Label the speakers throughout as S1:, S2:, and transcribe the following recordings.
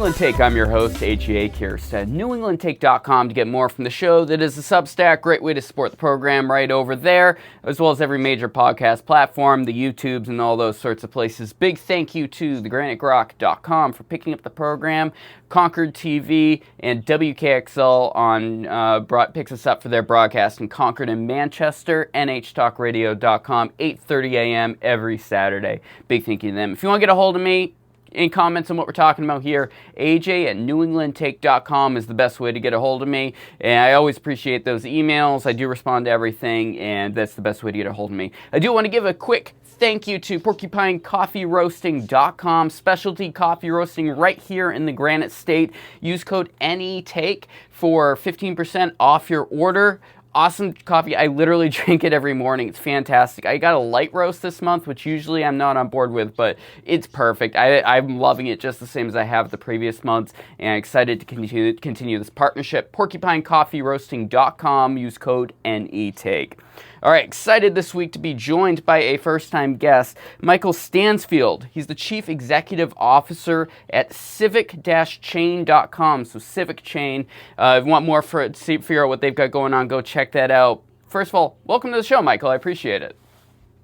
S1: England Take. I'm your host, AGA Kirsten. NewEnglandTake.com to get more from the show. That is the Substack. Great way to support the program right over there, as well as every major podcast platform, the YouTubes, and all those sorts of places. Big thank you to thegranitegrok.com for picking up the program. Concord TV and WKXL picks us up for their broadcast in Concord and Manchester. NHTalkRadio.com, 8:30 a.m. every Saturday. Big thank you to them. If you want to get a hold of me, any comments on what we're talking about here, AJ at NewEnglandTake.com is the best way to get a hold of me. And I always appreciate those emails. I do respond to everything, and that's the best way to get a hold of me. I do want to give a quick thank you to PorcupineCoffeeRoasting.com, specialty coffee roasting right here in the Granite State. Use code NETAKE for 15% off your order. Awesome coffee. I literally drink it every morning. It's fantastic. I got a light roast this month, which usually I'm not on board with, but it's perfect. I'm loving it just the same as I have the previous months, and I'm excited to continue this partnership. PorcupineCoffeeRoasting.com. Use code NETAKE. All right, excited this week to be joined by a first-time guest, Michael Stansfield. He's the Chief Executive Officer at Civic-Chain.com, so Civic-Chain. If you want more figure out what they've got going on, go check that out. First of all, welcome to the show, Michael. I appreciate it.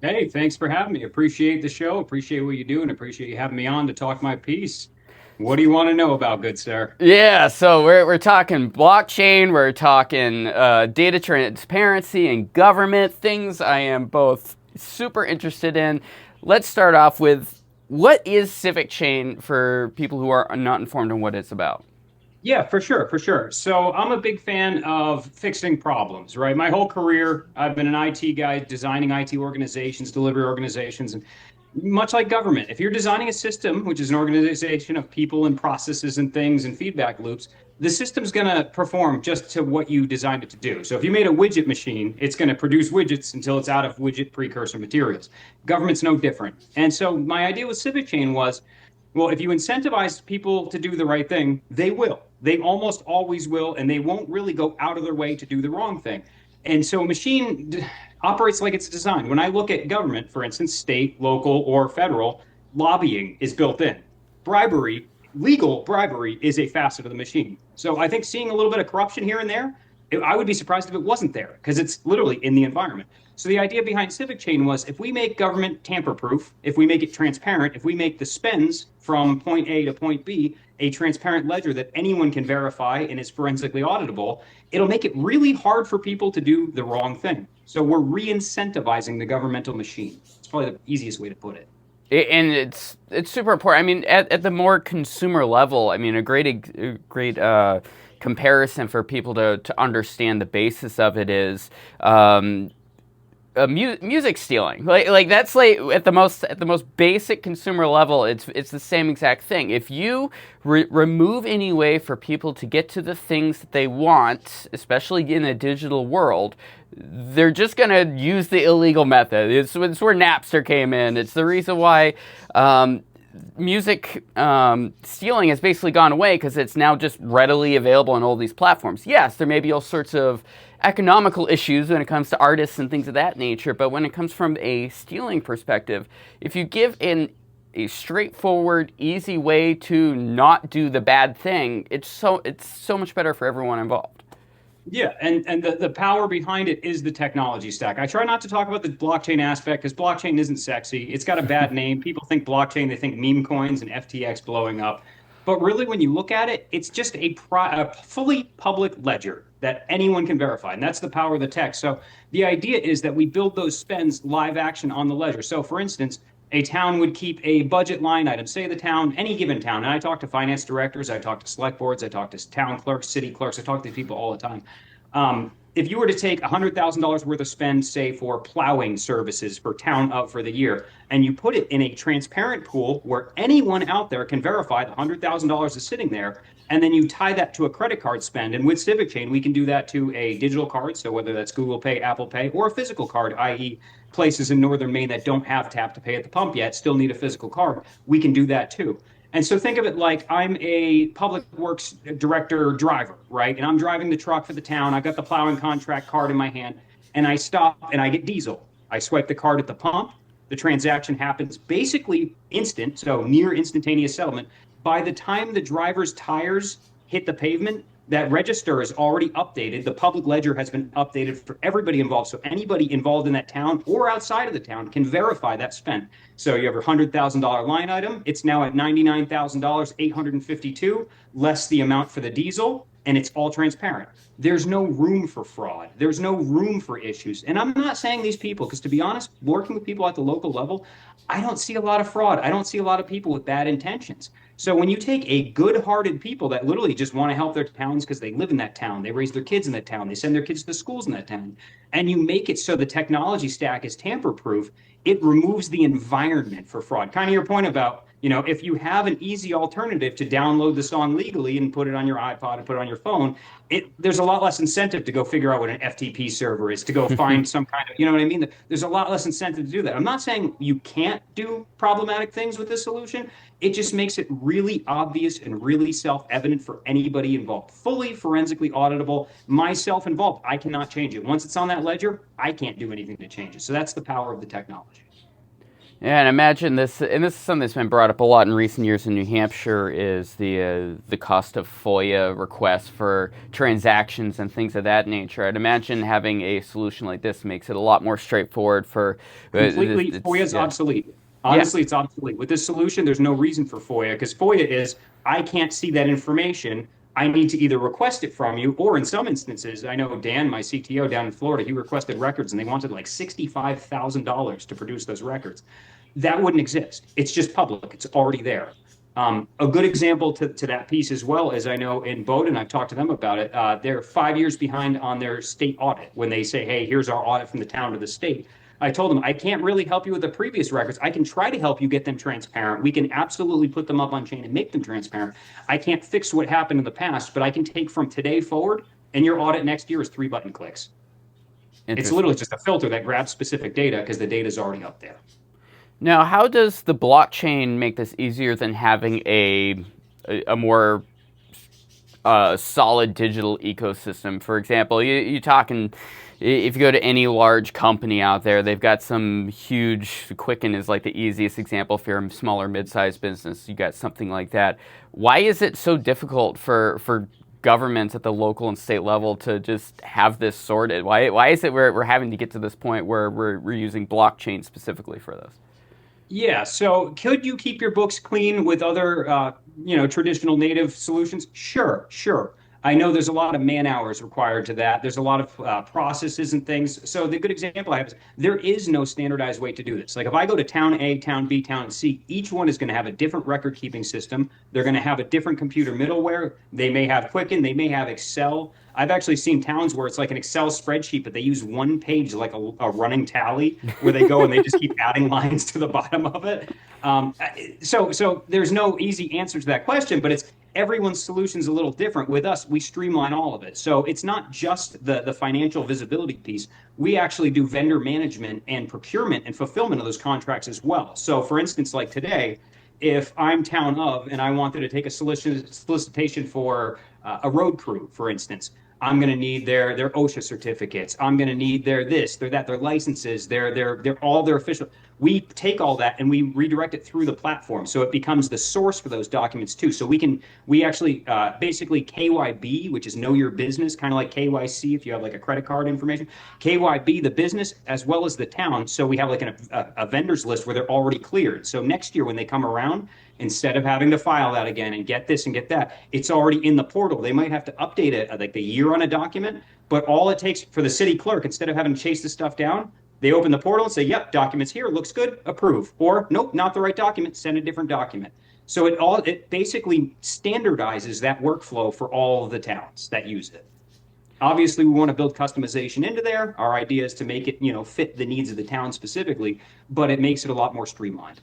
S2: Hey, thanks for having me. Appreciate the show, appreciate what you do, and appreciate you having me on to talk my piece. What do you want to know about, good sir?
S1: Yeah, so we're talking blockchain, we're talking data transparency and government, things I am both super interested in. Let's start off with, what is Civic-Chain for people who are not informed on what it's about?
S2: Yeah, for sure, for sure. So I'm a big fan of fixing problems, right? My whole career, I've been an IT guy, designing IT organizations, delivery organizations, and much like government, if you're designing a system, which is an organization of people and processes and things and feedback loops, the system's going to perform just to what you designed it to do. So if you made a widget machine, it's going to produce widgets until it's out of widget precursor materials. Government's no different. And so my idea with Civic-Chain was, well, if you incentivize people to do the right thing, they will. They almost always will, and they won't really go out of their way to do the wrong thing. And so a machine operates like it's designed. When I look at government, for instance, state, local, or federal, lobbying is built in. Bribery, legal bribery, is a facet of the machine. So I think seeing a little bit of corruption here and there, I would be surprised if it wasn't there, because it's literally in the environment. So the idea behind Civic-Chain was, if we make government tamper-proof, if we make it transparent, if we make the spends from point A to point B a transparent ledger that anyone can verify and is forensically auditable, it'll make it really hard for people to do the wrong thing. So we're re-incentivizing the governmental machine. It's probably the easiest way to put it.
S1: And it's super important. I mean, at the more consumer level, I mean, a great comparison for people to understand the basis of it is music stealing. Like that's like at the most basic consumer level, it's the same exact thing. If you remove any way for people to get to the things that they want, especially in a digital world, they're just going to use the illegal method. It's where Napster came in. It's the reason why music stealing has basically gone away, because it's now just readily available on all these platforms. Yes, there may be all sorts of economical issues when it comes to artists and things of that nature, but when it comes from a stealing perspective, if you give a straightforward, easy way to not do the bad thing, it's so much better for everyone involved.
S2: Yeah, and the power behind it is the technology stack. I try not to talk about the blockchain aspect, because blockchain isn't sexy. It's got a bad name. People think blockchain, they think meme coins and FTX blowing up. But really, when you look at it, it's just a fully public ledger that anyone can verify. And that's the power of the tech. So the idea is that we build those spends live action on the ledger. So for instance, a town would keep a budget line item, say the town, any given town. And I talk to finance directors, I talk to select boards, I talk to town clerks, city clerks, I talk to people all the time. If you were to take $100,000 worth of spend, say for plowing services for the year, and you put it in a transparent pool where anyone out there can verify the $100,000 is sitting there, and then you tie that to a credit card spend. And with Civic-Chain, we can do that to a digital card. So whether that's Google Pay, Apple Pay, or a physical card, i.e. places in northern Maine that don't have tap to pay at the pump yet, still need a physical card, we can do that too. And so think of it like I'm a public works director driver, right? And I'm driving the truck for the town. I've got the plowing contract card in my hand, and I stop and I get diesel. I swipe the card at the pump. The transaction happens basically instant, so near instantaneous settlement. By the time the driver's tires hit the pavement, that register is already updated. The public ledger has been updated for everybody involved. So anybody involved in that town or outside of the town can verify that spent. So you have your $100,000 line item. It's now at $99,000, 852, less the amount for the diesel, and it's all transparent. There's no room for fraud. There's no room for issues. And I'm not saying these people, because to be honest, working with people at the local level, I don't see a lot of fraud. I don't see a lot of people with bad intentions. So when you take a good-hearted people that literally just want to help their towns because they live in that town, they raise their kids in that town, they send their kids to the schools in that town, and you make it so the technology stack is tamper-proof, it removes the environment for fraud. Kind of your point about, if you have an easy alternative to download the song legally and put it on your iPod and put it on your phone, there's a lot less incentive to go figure out what an FTP server is, to go find some kind of, you know what I mean? There's a lot less incentive to do that. I'm not saying you can't do problematic things with this solution. It just makes it really obvious and really self-evident for anybody involved. Fully forensically auditable, myself involved. I cannot change it. Once it's on that ledger, I can't do anything to change it. So that's the power of the technology.
S1: Yeah, and imagine this, and this is something that's been brought up a lot in recent years in New Hampshire, is the cost of FOIA requests for transactions and things of that nature. I'd imagine having a solution like this makes it a lot more straightforward for...
S2: Completely, FOIA is obsolete. Honestly, it's obsolete. With this solution, there's no reason for FOIA, because FOIA is, I can't see that information. I need to either request it from you, or in some instances, I know Dan, my CTO down in Florida, he requested records, and they wanted like $65,000 to produce those records. That wouldn't exist. It's just public. It's already there. A good example to that piece as well is, I know in Bowdoin, I've talked to them about it, they're 5 years behind on their state audit. When they say, hey, here's our audit from the town to the state, I told them, I can't really help you with the previous records. I can try to help you get them transparent. We can absolutely put them up on chain and make them transparent. I can't fix what happened in the past, but I can take from today forward, and your audit next year is 3 button clicks. It's literally just a filter that grabs specific data because the data is already up there.
S1: Now, how does the blockchain make this easier than having a more solid digital ecosystem? For example, you're talking, if you go to any large company out there, they've got some huge, Quicken is like the easiest example. If you're a smaller mid-sized business, you got something like that. Why is it so difficult for governments at the local and state level to just have this sorted? Why is it we're having to get to this point where we're using blockchain specifically for this?
S2: Yeah, so could you keep your books clean with other, traditional native solutions? Sure, sure. I know there's a lot of man hours required to that. There's a lot of processes and things. So the good example I have is there is no standardized way to do this. Like if I go to town A, town B, town C, each one is going to have a different record keeping system. They're going to have a different computer middleware. They may have Quicken, they may have Excel. I've actually seen towns where it's like an Excel spreadsheet, but they use one page like a running tally where they go and they just keep adding lines to the bottom of it. So there's no easy answer to that question, but everyone's solution is a little different. With us, we streamline all of it. So it's not just the financial visibility piece. We actually do vendor management and procurement and fulfillment of those contracts as well. So for instance, like today, if I'm town of and I wanted to take a solicitation for a road crew, for instance, I'm going to need their OSHA certificates. I'm going to need their this, their that, their licenses, their all their official. We take all that and we redirect it through the platform, so it becomes the source for those documents too. So we actually basically KYB, which is know your business, kind of like KYC if you have like a credit card information. KYB the business as well as the town. So we have like a vendors list where they're already cleared. So next year when they come around, instead of having to file that again and get this and get that, it's already in the portal. They might have to update it like the year on a document, but all it takes for the city clerk, instead of having to chase this stuff down, they open the portal and say, yep, documents here, looks good, approve. Or nope, not the right document, send a different document. So it basically standardizes that workflow for all of the towns that use it. Obviously, we want to build customization into there. Our idea is to make it, fit the needs of the town specifically, but it makes it a lot more streamlined.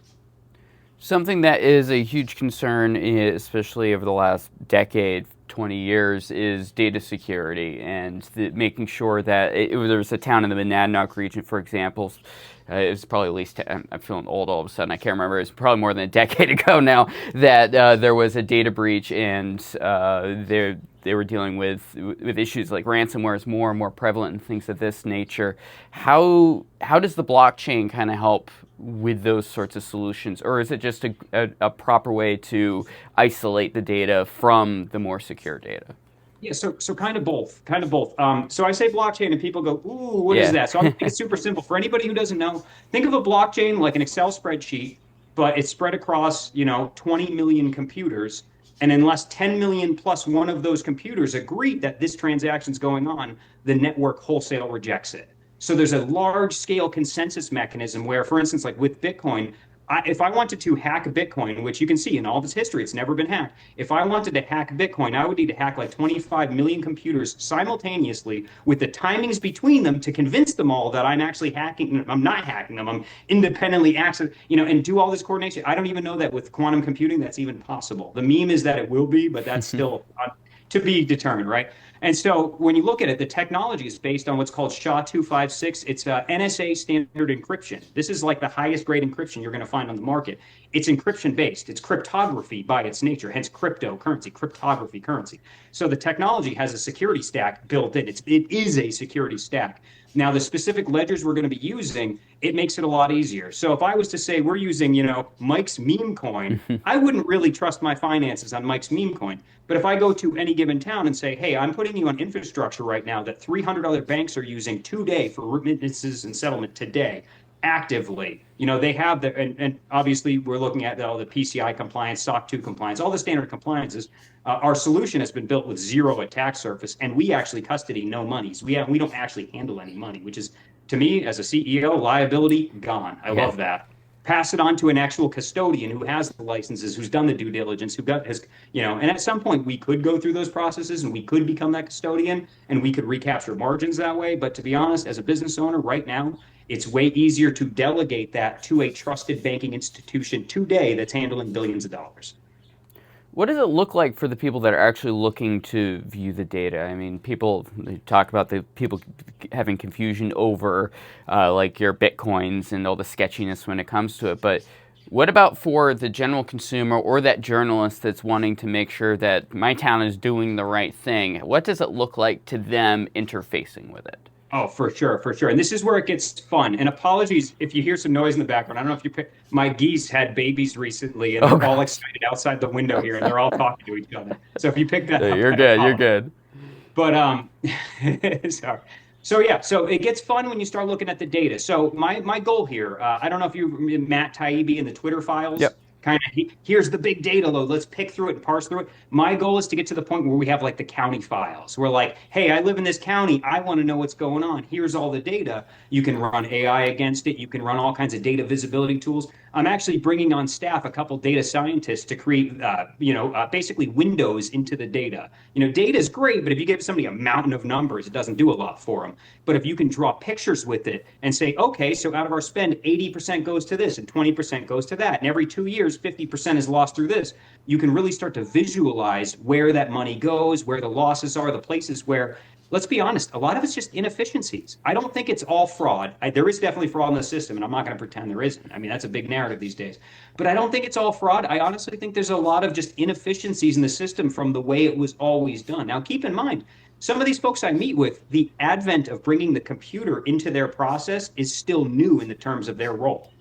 S1: Something that is a huge concern, especially over the last decade, 20 years, is data security and making sure that there was a town in the Monadnock region, for example. It was probably at least, I'm feeling old all of a sudden, I can't remember, it was probably more than a decade ago now, that there was a data breach, and they were dealing with issues like ransomware is more and more prevalent and things of this nature. How does the blockchain kind of help with those sorts of solutions, or is it just a proper way to isolate the data from the more secure data?
S2: Yeah, so kind of both, kind of both. So I say blockchain, and people go, "Ooh, what is
S1: Yeah.
S2: that?" So I'll make it super simple for anybody who doesn't know. Think of a blockchain like an Excel spreadsheet, but it's spread across, 20 million computers. And unless 10 million plus one of those computers agree that this transaction's going on, the network wholesale rejects it. So there's a large scale consensus mechanism where, for instance, like with Bitcoin, if I wanted to hack Bitcoin, which you can see in all of its history, it's never been hacked. If I wanted to hack Bitcoin, I would need to hack like 25 million computers simultaneously with the timings between them to convince them all that I'm actually hacking. I'm not hacking them. I'm independently access, and do all this coordination. I don't even know that with quantum computing that's even possible. The meme is that it will be, but that's still to be determined, right? And so when you look at it, the technology is based on what's called SHA-256. It's NSA standard encryption. This is like the highest grade encryption you're going to find on the market. It's encryption based. It's cryptography by its nature, hence cryptocurrency, cryptography currency. So the technology has a security stack built in. It is a security stack. Now, the specific ledgers we're going to be using, it makes it a lot easier. So if I was to say we're using, Mike's meme coin, I wouldn't really trust my finances on Mike's meme coin. But if I go to any given town and say, hey, I'm putting you on infrastructure right now that 300 other banks are using today for remittances and settlement today, actively, they have and obviously we're looking at all the PCI compliance, SOC 2 compliance, all the standard compliances. Our solution has been built with zero attack surface, and we actually custody no monies. We don't actually handle any money, which is, to me, as a CEO, liability gone. I love that. Pass it on to an actual custodian who has the licenses, who's done the due diligence, and at some point we could go through those processes and we could become that custodian and we could recapture margins that way. But to be honest, as a business owner right now, it's way easier to delegate that to a trusted banking institution today that's handling billions of dollars.
S1: What does it look like for the people that are actually looking to view the data? I mean, people talk about the people having confusion over like your Bitcoins and all the sketchiness when it comes to it. But what about for the general consumer or that journalist that's wanting to make sure that my town is doing the right thing? What does it look like to them interfacing with it?
S2: Oh, for sure, for sure. And this is where it gets fun. And apologies if you hear some noise in the background. I don't know if my geese had babies recently and they're all excited outside the window here and they're all talking to each other. So if you pick that up,
S1: You're good. You're good.
S2: But sorry. So yeah, so it gets fun when you start looking at the data. So my goal here, I don't know if you Matt Taibbi in the Twitter files.
S1: Yep.
S2: Kind of, here's the big data load. Let's pick through it and parse through it. My goal is to get to the point where we have like the county files. We're like, hey, I live in this county. I want to know what's going on. Here's all the data. You can run AI against it. You can run all kinds of data visibility tools. I'm actually bringing on staff, a couple data scientists to create, basically windows into the data. Data is great, but if you give somebody a mountain of numbers, it doesn't do a lot for them. But if you can draw pictures with it and say, okay, so out of our spend, 80% goes to this and 20% goes to that. And every 2 years, 50% is lost through this. You can really start to visualize where that money goes, where the losses are, the places where, let's be honest, a lot of it's just inefficiencies. I don't think it's all fraud. There is definitely fraud in the system, and I'm not going to pretend there isn't. I mean, that's a big narrative these days. But I don't think it's all fraud. I honestly think there's a lot of just inefficiencies in the system from the way it was always done. Now, keep in mind, some of these folks I meet with, the advent of bringing the computer into their process is still new in the terms of their role.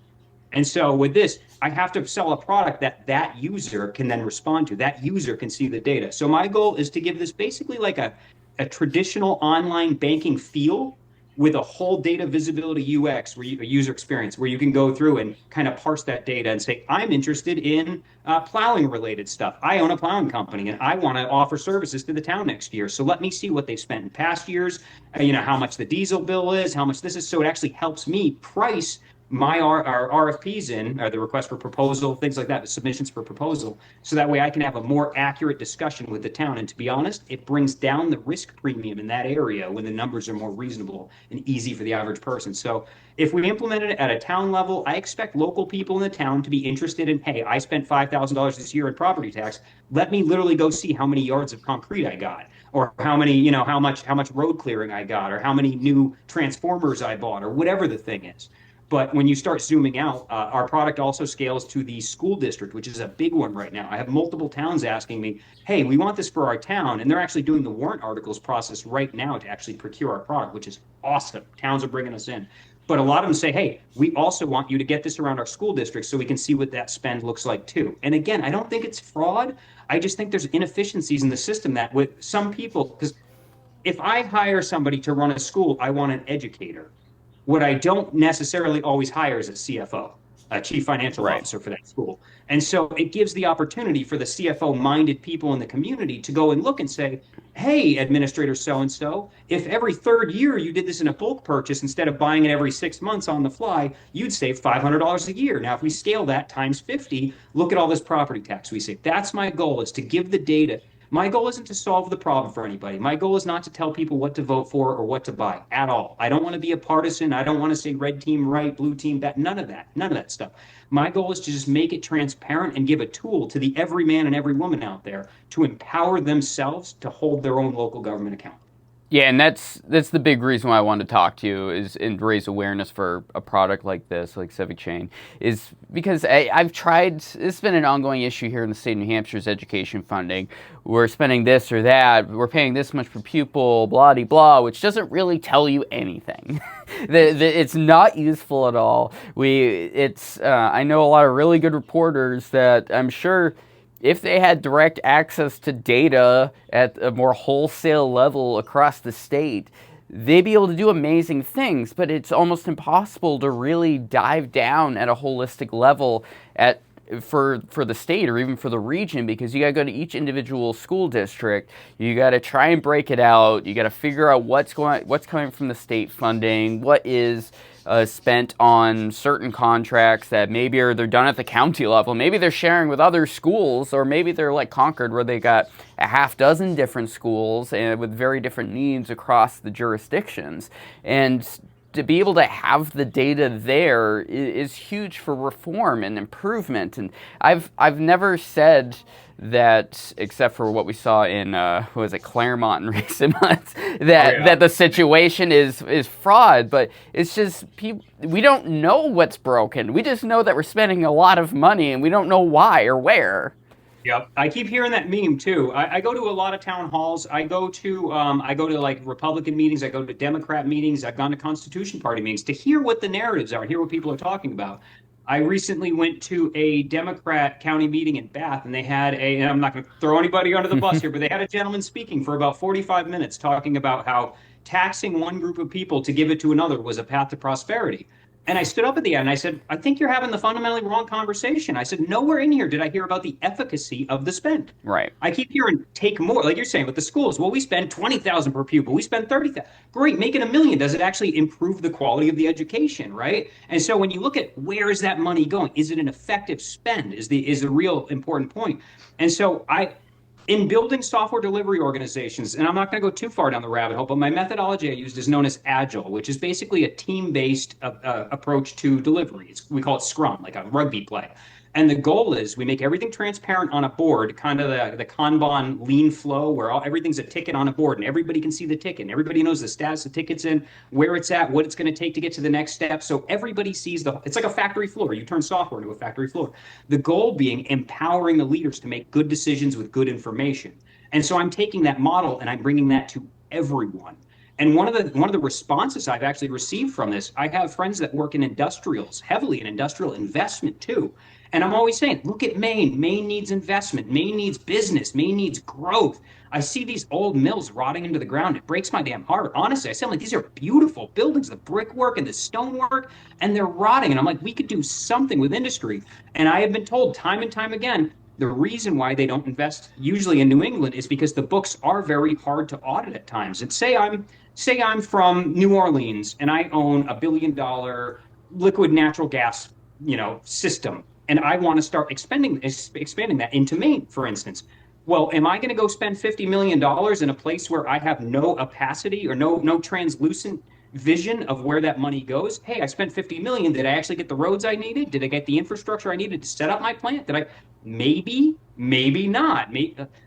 S2: And so with this, I have to sell a product that user can then respond to. That user can see the data. So my goal is to give this basically like a traditional online banking feel with a whole data visibility UX, a user experience, where you can go through and kind of parse that data and say, I'm interested in plowing related stuff. I own a plowing company and I want to offer services to the town next year. So let me see what they spent in past years, how much the diesel bill is, how much this is. So it actually helps me price our RFPs in, or the request for proposal, things like that, the submissions for proposal, so that way I can have a more accurate discussion with the town. And to be honest, it brings down the risk premium in that area when the numbers are more reasonable and easy for the average person. So if we implement it at a town level, I expect local people in the town to be interested in, hey, I spent $5,000 this year in property tax. Let me literally go see how many yards of concrete I got, or how many, how much road clearing I got, or how many new transformers I bought, or whatever the thing is. But when you start zooming out, our product also scales to the school district, which is a big one right now. I have multiple towns asking me, hey, we want this for our town. And they're actually doing the warrant articles process right now to actually procure our product, which is awesome. Towns are bringing us in. But a lot of them say, hey, we also want you to get this around our school districts so we can see what that spend looks like too. And again, I don't think it's fraud. I just think there's inefficiencies in the system that with some people, because if I hire somebody to run a school, I want an educator. What I don't necessarily always hire is a CFO, a chief financial
S1: Right.
S2: officer for that school. And so it gives the opportunity for the CFO minded people in the community to go and look and say, hey, Administrator so and so, if every third year you did this in a bulk purchase instead of buying it every 6 months on the fly, you'd save $500 a year. Now, if we scale that times 50, look at all this property tax we save. That's my goal, is to give the data. My goal isn't to solve the problem for anybody. My goal is not to tell people what to vote for or what to buy at all. I don't want to be a partisan. I don't want to say red team right, blue team that. None of that. None of that stuff. My goal is to just make it transparent and give a tool to the every man and every woman out there to empower themselves to hold their own local government accountable.
S1: Yeah, and that's the big reason why I wanted to talk to you is and raise awareness for a product like this, like Civic-Chain, is because I've tried. It's been an ongoing issue here in the state of New Hampshire's education funding. We're spending this or that. We're paying this much per pupil, blah de blah, which doesn't really tell you anything. It's not useful at all. I know a lot of really good reporters that I'm sure, if they had direct access to data at a more wholesale level across the state, they'd be able to do amazing things, but it's almost impossible to really dive down at a holistic level for the state or even for the region, because you got to go to each individual school district. You got to try and break it out. You got to figure out what's coming from the state funding, what is spent on certain contracts that maybe they're done at the county level. Maybe they're sharing with other schools, or maybe they're like Concord, where they got a half dozen different schools and with very different needs across the jurisdictions. And to be able to have the data there is huge for reform and improvement. And I've never said that, except for what we saw in what was it, Claremont in recent months, that the situation is fraud. But it's just we don't know what's broken. We just know that we're spending a lot of money and we don't know why or where.
S2: Yep. I keep hearing that meme too. I go to a lot of town halls. I go to like Republican meetings. I go to Democrat meetings. I've gone to Constitution Party meetings to hear what the narratives are, hear what people are talking about. I recently went to a Democrat county meeting in Bath, and they had and I'm not going to throw anybody under the bus here, but they had a gentleman speaking for about 45 minutes talking about how taxing one group of people to give it to another was a path to prosperity. And I stood up at the end and I said, I think you're having the fundamentally wrong conversation. I said, nowhere in here did I hear about the efficacy of the spend.
S1: Right.
S2: I keep hearing take more, like you're saying with the schools. Well, we spend 20,000 per pupil. We spend 30,000. Great, make it $1 million. Does it actually improve the quality of the education, right? And so when you look at where is that money going, is it an effective spend? Is the real important point. And so in building software delivery organizations, and I'm not going to go too far down the rabbit hole, but my methodology I used is known as Agile, which is basically a team-based approach to delivery. We call it Scrum, like a rugby play. And the goal is we make everything transparent on a board, kind of the Kanban lean flow, where everything's a ticket on a board and everybody can see the ticket and everybody knows the status the ticket's in, where it's at, what it's going to take to get to the next step. So everybody sees it's like a factory floor. You turn software into a factory floor. The goal being empowering the leaders to make good decisions with good information. And so I'm taking that model and I'm bringing that to everyone. And one of the responses I've actually received from this, I have friends that work in industrials, heavily in industrial investment too. And I'm always saying, look at Maine. Maine needs investment. Maine needs business. Maine needs growth. I see these old mills rotting into the ground. It breaks my damn heart. Honestly, I say, I'm like, these are beautiful buildings, the brickwork and the stonework, and they're rotting. And I'm like, we could do something with industry. And I have been told time and time again, the reason why they don't invest usually in New England is because the books are very hard to audit at times. And say I'm from New Orleans and I own $1 billion liquid natural gas, system, and I want to start expanding that into Maine, for instance. Well, am I going to go spend $50 million in a place where I have no opacity or no translucent vision of where that money goes? Hey, I spent $50 million. Did I actually get the roads I needed? Did I get the infrastructure I needed to set up my plant? Maybe, maybe not.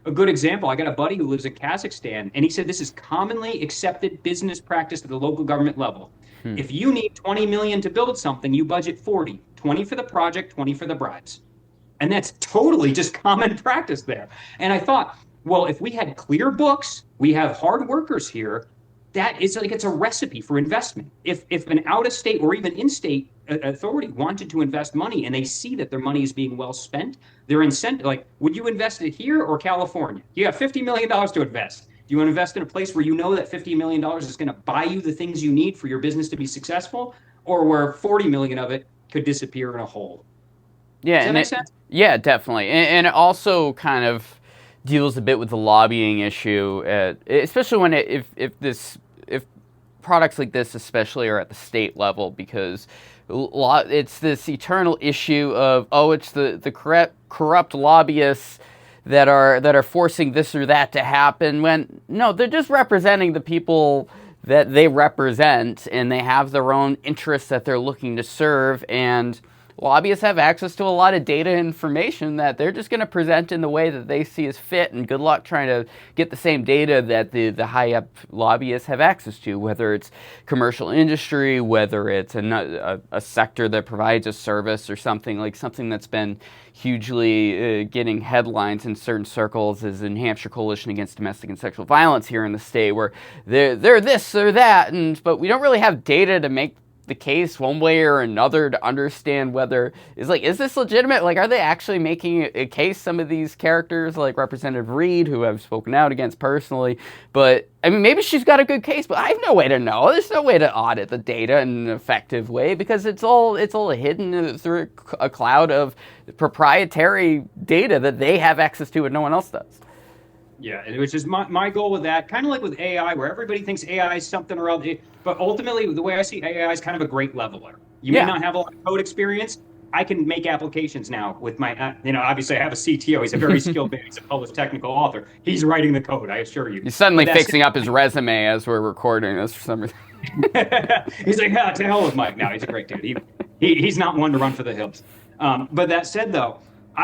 S2: A good example, I got a buddy who lives in Kazakhstan, and he said this is commonly accepted business practice at the local government level.
S1: Hmm.
S2: If you need 20 million to build something, you budget 40, 20 for the project, 20 for the bribes. And that's totally just common practice there. And I thought, well, if we had clear books, we have hard workers here, that is like it's a recipe for investment. If an out of state or even in state authority wanted to invest money and they see that their money is being well spent, they're incentive like, would you invest it here or California? You have $50 million to invest. Do you want to invest in a place where you know that $50 million is going to buy you the things you need for your business to be successful, or where 40 million of it could disappear in a hole?
S1: Yeah,
S2: Does that make sense?
S1: yeah, definitely, and it also kind of deals a bit with the lobbying issue, especially when if products like this especially are at the state level, because it's this eternal issue of, oh, it's the corrupt lobbyists that are forcing this or that to happen, when no, they're just representing the people that they represent, and they have their own interests that they're looking to serve. And lobbyists have access to a lot of data information that they're just going to present in the way that they see as fit, and good luck trying to get the same data that the high-up lobbyists have access to, whether it's commercial industry, whether it's a sector that provides a service, or something that's been hugely getting headlines in certain circles, as the New Hampshire Coalition Against Domestic and Sexual Violence here in the state, where they're this or that, but we don't really have data to make the case one way or another to understand whether is this legitimate? Like, are they actually making a case? Some of these characters, like Representative Reed, who I've spoken out against personally, but I mean, maybe she's got a good case, but I have no way to know. There's no way to audit the data in an effective way, because it's all hidden through a cloud of proprietary data that they have access to and no one else does.
S2: Yeah, which is my goal with that, kind of like with AI, where everybody thinks AI is something or other, but ultimately, the way I see AI is kind of a great leveler. You may
S1: Yeah.
S2: not have a lot of code experience. I can make applications now with my, obviously I have a CTO. He's a very skilled man. He's a published technical author. He's writing the code, I assure you.
S1: He's suddenly fixing up his resume as we're recording this for some reason.
S2: He's like, yeah, to hell with Mike. No, he's a great dude. He's not one to run for the hills. But that said, though,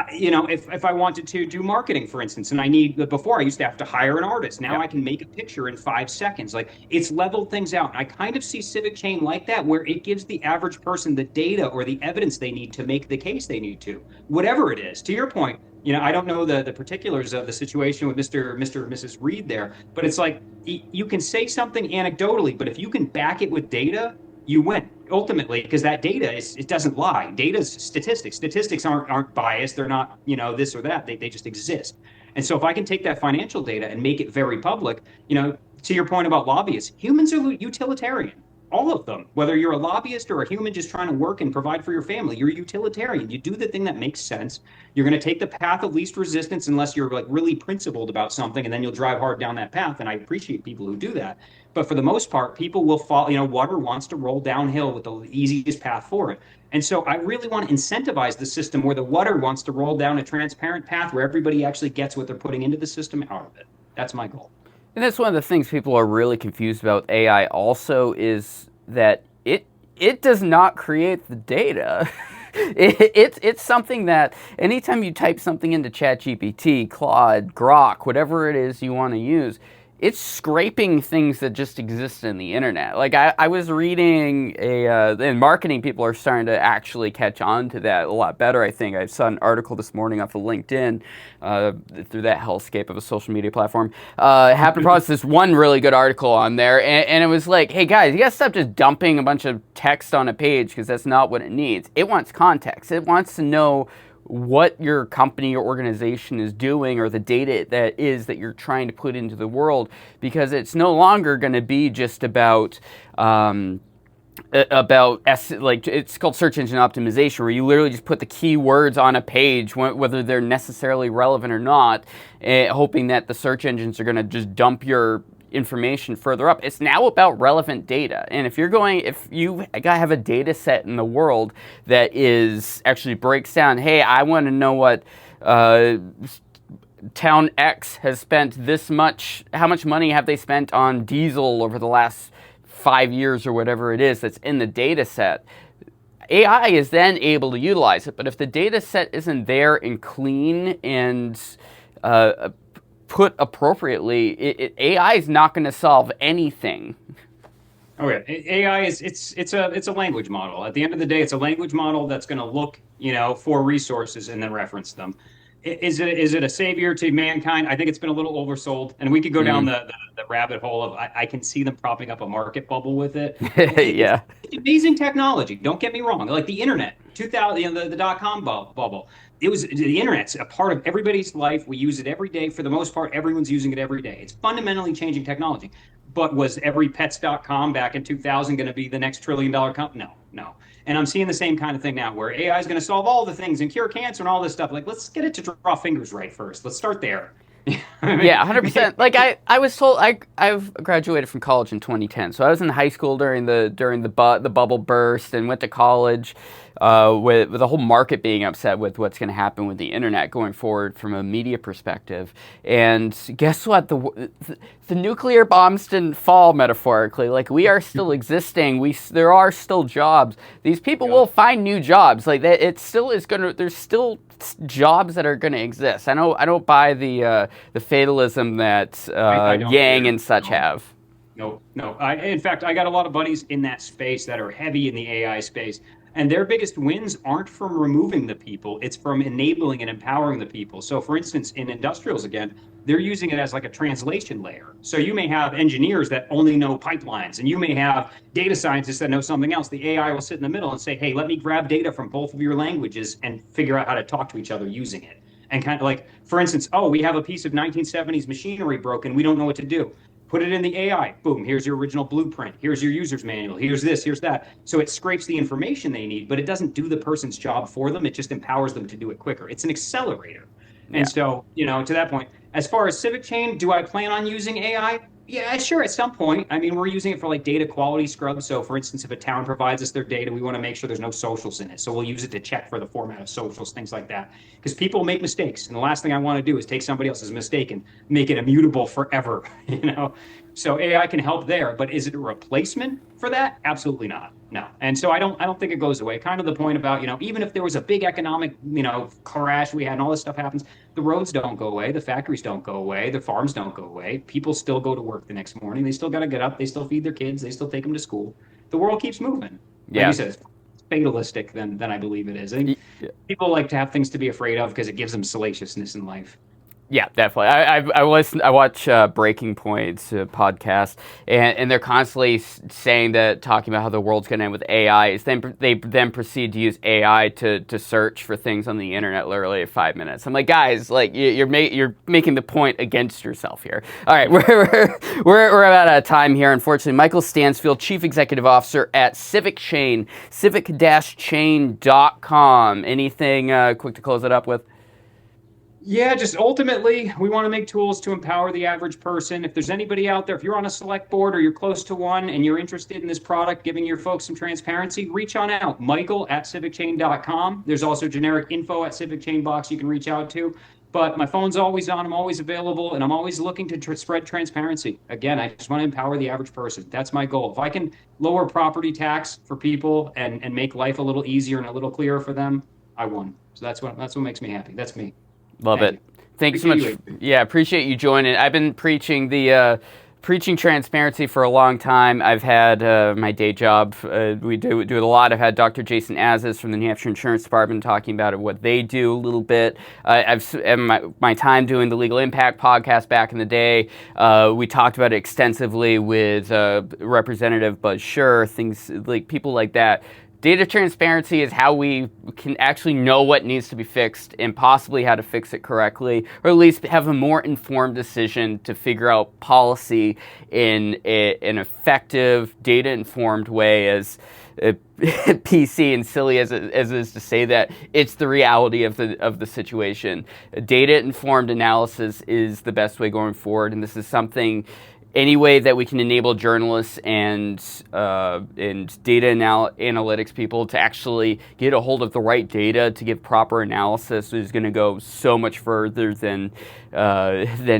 S2: if I wanted to do marketing, for instance, and before I used to have to hire an artist. Now I can make a picture in 5 seconds. Like, it's leveled things out. And I kind of see Civic-Chain like that, where it gives the average person the data or the evidence they need to make the case they need to, whatever it is. To your point, I don't know the particulars of the situation with Mr. or Mrs. Reed there, but it's like you can say something anecdotally, but if you can back it with data, you win ultimately, because that data it doesn't lie. Data is statistics. Statistics aren't biased. They're not this or that. They just exist. And so if I can take that financial data and make it very public, to your point about lobbyists, humans are utilitarian. All of them, whether you're a lobbyist or a human just trying to work and provide for your family, you're utilitarian. You do the thing that makes sense. You're going to take the path of least resistance, unless you're like really principled about something, and then you'll drive hard down that path. And I appreciate people who do that. But for the most part, people will follow, water wants to roll downhill with the easiest path for it. And so I really want to incentivize the system where the water wants to roll down a transparent path where everybody actually gets what they're putting into the system out of it. That's my goal.
S1: And that's one of the things people are really confused about AI also, is that it does not create the data. It's something that anytime you type something into ChatGPT, Claude, Grok, whatever it is you want to use, it's scraping things that just exist in the internet. Like, I was reading and marketing people are starting to actually catch on to that a lot better, I think. I saw an article this morning off of LinkedIn, through that hellscape of a social media platform. Happened across this one really good article on there, and it was like, hey guys, you gotta stop just dumping a bunch of text on a page, because that's not what it needs. It wants context. It wants to know what your company or organization is doing, or the data that you're trying to put into the world, because it's no longer going to be just about it's called search engine optimization, where you literally just put the keywords on a page, whether they're necessarily relevant or not, hoping that the search engines are going to just dump your information further up. It's now about relevant data. And if you have a data set in the world that actually breaks down, hey, I want to know what town X has spent how much money have they spent on diesel over the last 5 years, or whatever it is that's in the data set. AI is then able to utilize it. But if the data set isn't there and clean and put appropriately, AI is not going to solve anything.
S2: Okay, AI is it's a language model. At the end of the day, it's a language model that's going to look, for resources and then reference them. Is it a savior to mankind? I think it's been a little oversold, and we could go down the rabbit hole of I can see them propping up a market bubble with it.
S1: Yeah.
S2: It's amazing technology. Don't get me wrong. Like the internet, 2000, the dot-com bubble. The internet's a part of everybody's life. We use it every day. For the most part, everyone's using it every day. It's fundamentally changing technology. But was every pets.com back in 2000 going to be the next $1 trillion company? No, no. And I'm seeing the same kind of thing now where AI is going to solve all the things and cure cancer and all this stuff. Like, let's get it to draw fingers right first. Let's start there.
S1: Yeah, 100%. Like I was told, I've graduated from college in 2010, so I was in high school during the bubble burst and went to college with the whole market being upset with what's going to happen with the internet going forward from a media perspective. And guess what? The nuclear bombs didn't fall, metaphorically. Like, we are still existing. There are still jobs. These people will find new jobs. Like, it still is going to. There's still jobs that are going to exist. I don't buy the fatalism that Yang and such have.
S2: No. In fact, I got a lot of buddies in that space that are heavy in the AI space. And their biggest wins aren't from removing the people, it's from enabling and empowering the people. So for instance, in industrials again, they're using it as like a translation layer. So you may have engineers that only know pipelines, and you may have data scientists that know something else. The AI will sit in the middle and say, hey, let me grab data from both of your languages and figure out how to talk to each other using it. And kind of like, for instance, we have a piece of 1970s machinery broken, we don't know what to do. Put it in the AI. Boom, here's your original blueprint. Here's your user's manual. Here's this, here's that. So it scrapes the information they need, but it doesn't do the person's job for them. It just empowers them to do it quicker. It's an accelerator. Yeah. And so, to that point, as far as Civic-Chain, do I plan on using AI? Yeah, sure, at some point. I mean, we're using it for like data quality scrub. So for instance, if a town provides us their data, we want to make sure there's no socials in it. So we'll use it to check for the format of socials, things like that. Because people make mistakes. And the last thing I want to do is take somebody else's mistake and make it immutable forever, So AI can help there, but is it a replacement for that? Absolutely not. No. And so I don't think it goes away. Kind of the point about, even if there was a big economic, crash we had and all this stuff happens, the roads don't go away, the factories don't go away, the farms don't go away. People still go to work the next morning. They still got to get up. They still feed their kids. They still take them to school. The world keeps moving.
S1: Yeah.
S2: Like you said, it's fatalistic than I believe it is. I think people like to have things to be afraid of because it gives them salaciousness in life.
S1: Yeah, definitely. I watch Breaking Point's podcast, and they're constantly talking about how the world's going to end with AI. They then proceed to use AI to search for things on the internet literally in 5 minutes. I'm like, guys, like you're making the point against yourself here. All right, we're about out of time here, unfortunately. Michael Stansfield, Chief Executive Officer at Civic-Chain, civic-chain.com. Anything quick to close it up with?
S2: Yeah, just ultimately, we want to make tools to empower the average person. If there's anybody out there, if you're on a select board or you're close to one and you're interested in this product, giving your folks some transparency, reach on out. Michael at civic-chain.com. There's also generic info at Civic-Chain box you can reach out to. But my phone's always on. I'm always available, and I'm always looking to spread transparency. Again, I just want to empower the average person. That's my goal. If I can lower property tax for people and make life a little easier and a little clearer for them, I won. So that's what makes me happy. That's me.
S1: Love it. Thanks so much. Yeah, appreciate you joining. I've been preaching transparency for a long time. I've had my day job. We do it a lot. I've had Dr. Jason Azis from the New Hampshire Insurance Department talking about what they do a little bit. I've my time doing the Legal Impact podcast back in the day. We talked about it extensively with Representative Buzz Scher, things like people like that. Data transparency is how we can actually know what needs to be fixed and possibly how to fix it correctly, or at least have a more informed decision to figure out policy in an effective, data-informed way, as PC and silly as it is to say that. It's the reality of the situation. Data-informed analysis is the best way going forward, and this is something any way that we can enable journalists and data analytics people to actually get a hold of the right data to give proper analysis is going to go so much further than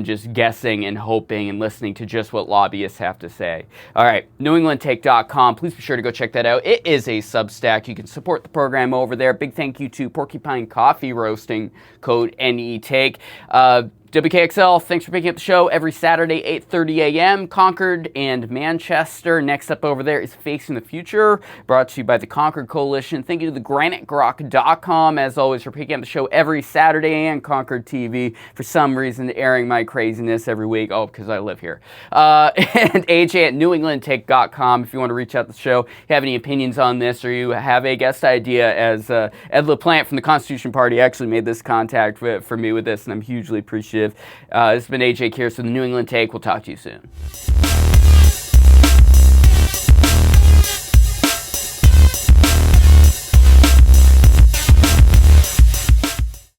S1: just guessing and hoping and listening to just what lobbyists have to say. All right, NewEnglandTake.com. Please be sure to go check that out. It is a Substack. You can support the program over there. Big thank you to Porcupine Coffee Roasting, code NETAKE. WKXL, thanks for picking up the show every Saturday, 8:30 a.m. Concord and Manchester. Next up over there is Facing the Future, brought to you by the Concord Coalition. Thank you to thegranitegrok.com, as always, for picking up the show every Saturday, and Concord TV, for some reason, airing my craziness every week. Oh, because I live here. And AJ at NewEnglandTake.com, if you want to reach out to the show, if you have any opinions on this, or you have a guest idea, as Ed LaPlante from the Constitution Party actually made this contact for me with this, and I'm hugely appreciative. This has been AJ Kears from the New England Take. We'll talk to you soon.